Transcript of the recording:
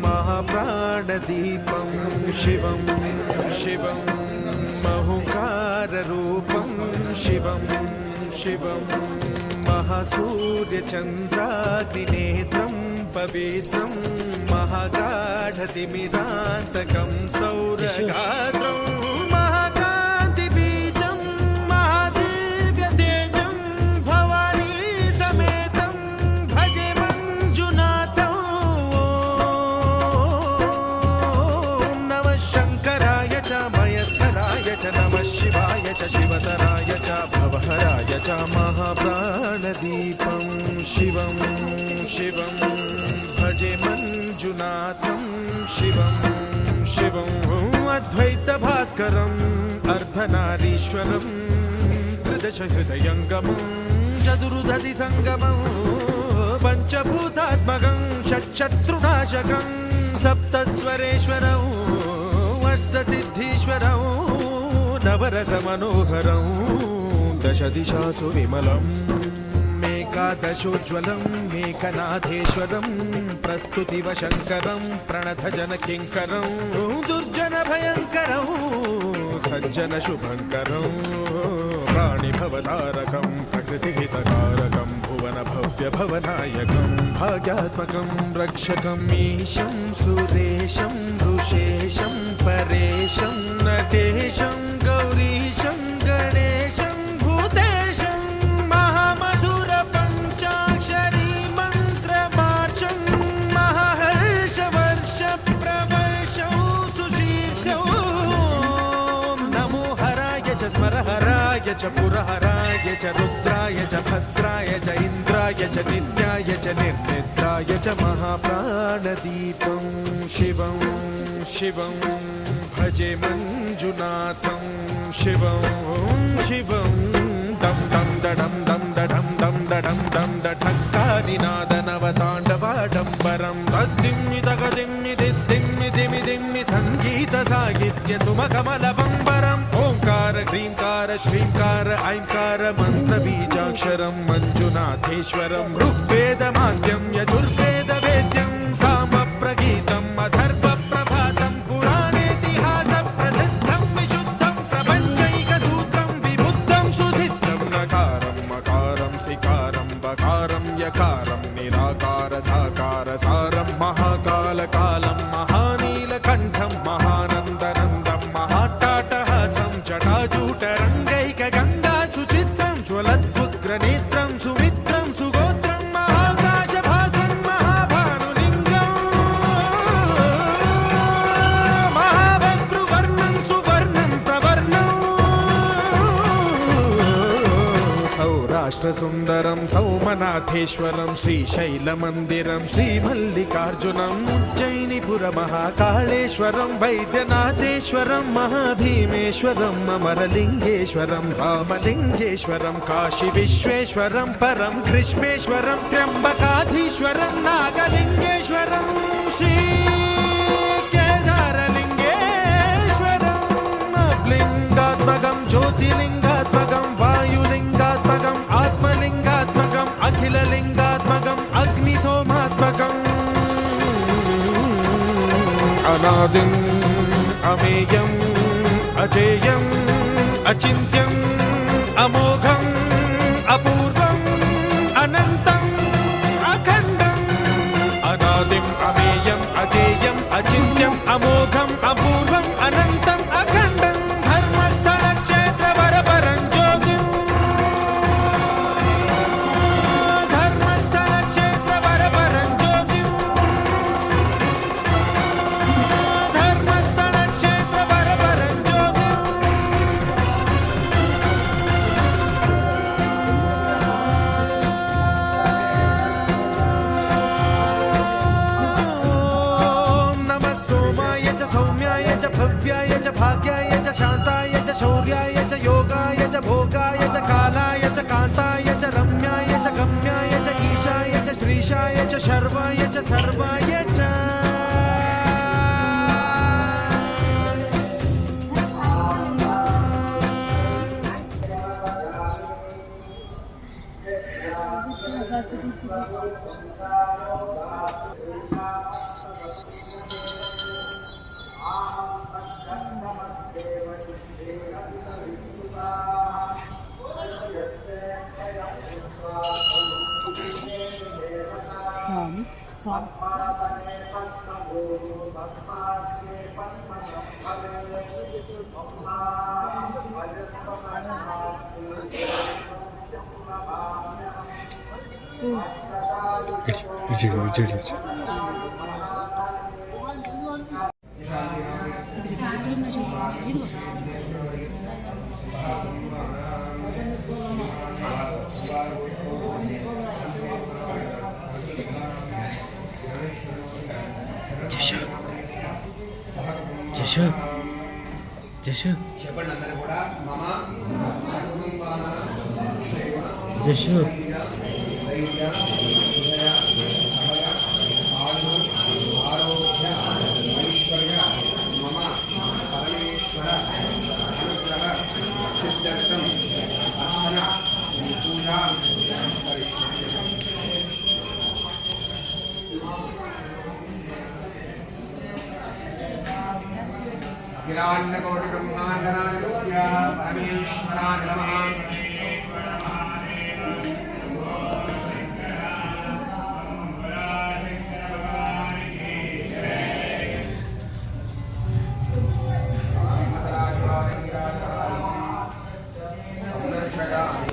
महाप्राणदीपं शिवं शिवं महुकाररूपं शिवं शिवं महासूर्यचन्द्राग्निनेत्रं पवित्रं महागाढतिमिरान्तकं सौरगात्रं महाकान्तिबीजं महादिव्यतेजं भवानी समेतं भजे मञ्जुनाथं। ॐ नमः शङ्कराय च मयस्कराय च नमः शिवाय च शिवतराय च भवहराय च महाप्राणदीपं शिवं शिवं भजे मञ्जुनाथं शिवं शिवं अद्वैतभास्करम् अर्धनारीश्वरं त्रिदशहृदयङ्गमं चतुर्दधिसङ्गमं पञ्चभूतात्मकं षट्शत्रुनाशकं सप्तस्वरेश्वरं अष्टसिद्धीश्वरं नवरसमनोहरं दशदिशासु विमलम् एकादशोज्ज्वलं मेघनाथेश्वरं प्रस्तुतिवशङ्करं प्रणतजनकिङ्करं दुर्जनभयङ्करं सज्जनशुभङ्करं प्राणिभवतारकं प्रकृतिहितकारकं भुवनभव्यभवनायकं भाग्यात्मकं रक्षकं ईशं सुरेशं ऋषेशं परेशं नटेशं गौरीशं गणेशं भूतेशं महामधुरपञ्चाक्षरी मन्त्रमार्चं महाहर्षवर्षप्रवर्षं सुशीर्षं नमो हराय च स्मरहराय च पुरहराय च रुद्राय च भद्राय च इन्द्राय च नित्याय च निर्निद्राय च महाप्राणदीपं शिवं शिवं भजे मञ्जुनाथं शिवं शिवं दं दं दडं दं दडं दं दडं दं दठक्कानिनादनवताण्डवाडम्बरं तद्दिम्मि तगदिम्मि दिद्दिम्मि दिमि दिम्मि सङ्गीतसाहित्य सुमकमलबम्बरम् ओङ्कार ह्रीङ्कार श्रीङ्कार ऐङ्कार मन्त्रबीजाक्षरं मञ्जुनाथेश्वरं ऋग्वेदमाद्यं यजुर्वेदवेद्यं सामप्रगीतम् अथर्वप्रभातं पुराणेतिहासप्रसिद्धं विशुद्धं प्रपञ्चैकसूत्रं विबुद्धं सुसिद्धं नकारं मकारं सिकारं बकारं यकारं निराकार साकार सारं महाकालकालं महानीलकण्ठं महानन्दनन्दं महाट्टाटहासं जटाजूटरङ्गैकगङ्गा सुचित्रं ज्वलद्भुग्रनेत्रं सुमित्रं सुगोत्रं महाकाशभासं महाभानुलिङ्गं महाभद्रुवर्णं सुवर्णं प्रवर्णं सौराष्ट्रसुन्दरं सौमनाथेश्वरं श्रीशैलमन्दिरं श्रीमल्लिकार्जुनम् उज्जयिनीपुरमहाकाळेश्वरं वैद्यनाथेश्वरं महाभीमेश्वरम् अमरलिङ्गेश्वरं रामलिङ्गेश्वरं काशीविश्वेश्वरं परं ग्रीष्मेश्वरं त्र्यम्बकाधीश्वरं नागलिङ्गेश्वरं श्रीकेदारलिङ्गेश्वरं लिङ्गात्मकं ज्योतिलिङ्गात्मकं वायुलिङ्गात्मकम् आत्मलिङ्गात्मकम् अखिललिङ्गात्मकम् अग्निसोमात्मकम् अनादिम् अमेयम् अजेयम् अचिन्त्यम् अमोघम् अपूर्वम् अनन्तम् अखण्डम् अनादिम् अमेयम् अजेयम् अचिन्त्यम् अमोघम् अपूर्वम् अनन्तम् अखण्डम् धर्मस्थलक्षेत्रवरपरं ज्योतिम् धर्मस्थलक्षेत्रवरपरं ज्योतिम् धर्मस्थलक्षेत्रवरपरं ज्योतिम् अखिलाण्डकोटि ब्रह्माण्डनायकस्य परमेश्वराय नमः। संदर्शयामि